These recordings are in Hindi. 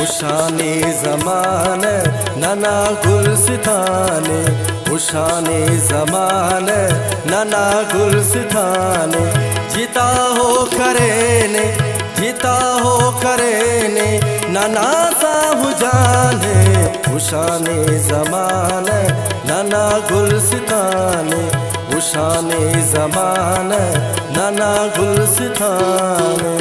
उशाने ज़मान नना गुलसिताने, उशाने ज़मान नना गुलसिताने, जीता हो करेने, जीता हो करेने नना साहु जाने। उशाने ज़मान नना गुलसिताने, उशाने ज़मान नना गुलसिताने।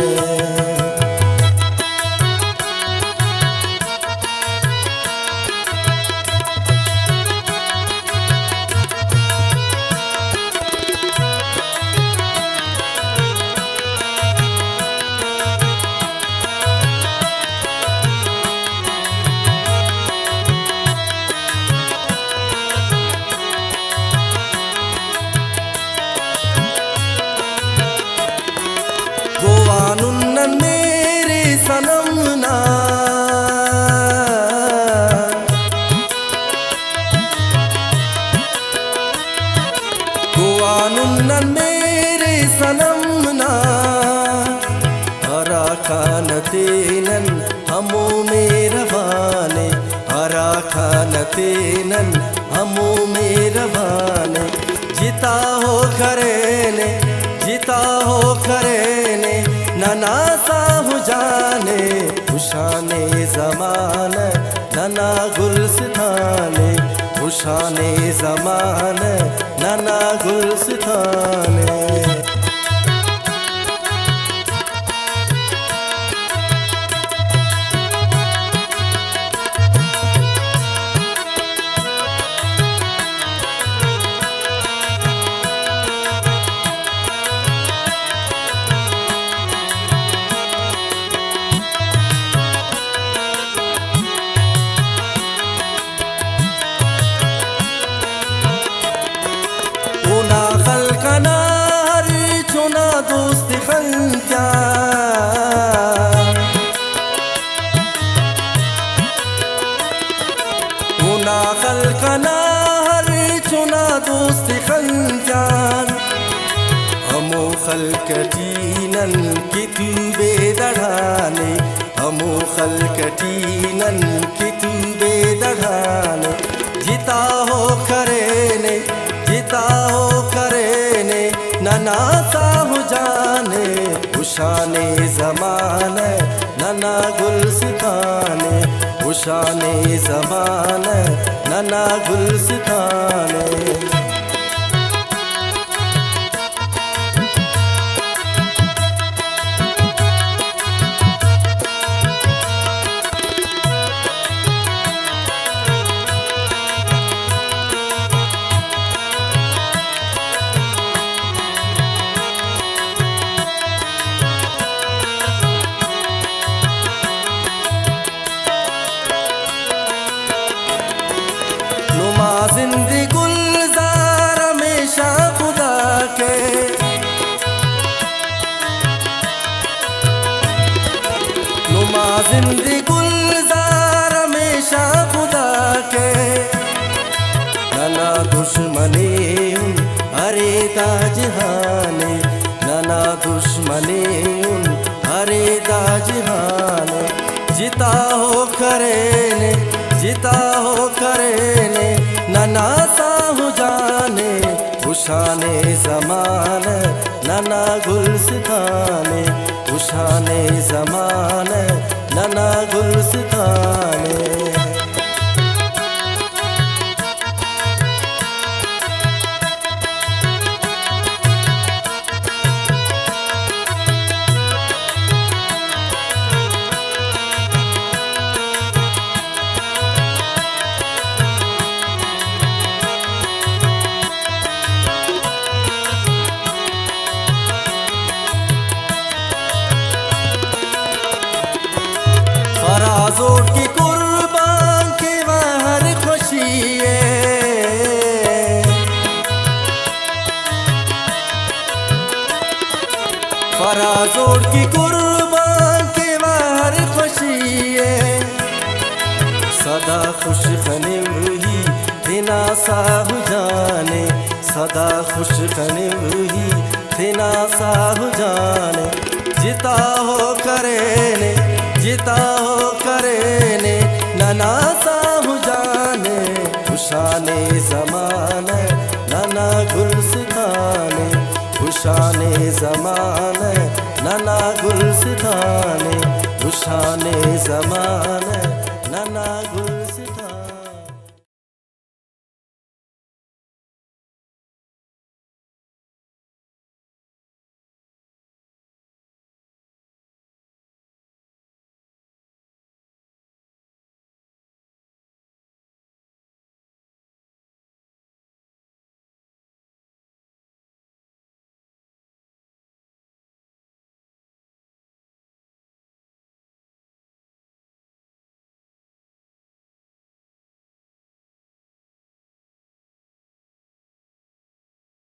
गोवानुन्न मेरे सनम ना, गोवानुन्न मेरे सनम ना, हरा खान तेनन हमो मेरवाने, हरा खान तेनन हमो मेरवाने, जीता हो करेने, जीता हो करेने नना साहु जाने। उशाने ज़मान नना गुलसिताने, उशाने ज़मान नना गुलसिताने। दोस्त खंजा होना खल कना हर चुना दोस्त खंजान, हमो खल कटीनन कितुबे दढ़ाने, हमो खल कटीनन कितुबे दढ़ाने, जीता हो करेने, जीता हो करेने नना साहु जाने। उशाने ज़मान नना गुलसिताने, उशाने ज़मान नना गुलसिताने। जिंदगी गुलजार हमेशा खुदा के, नुमा जिंदगी गुलजार हमेशा खुदा के, नना दुश्मने उन हरे दाजहाने, नना दुश्मने उन हरे दाजहाने, जीता हो करेने, जीता हो करेने नना साहु जाने। उशाने ज़मान नना गुलसिताने, उशाने ज़मान नना गुलसिताने। फराजोट की कुर्बान के हर खुशी फराजोट की कुर्बान के हर खुशी सदा खुश खने हुई थिना साहु जाने सदा खुश खने हुई थिना साहु जाने जिता हो करे ने नना साहु जाने खुशाने ज़माने नना गुलसिताने खुशाने ज़माने नना गुलसिताने खुशाने ज़माने नना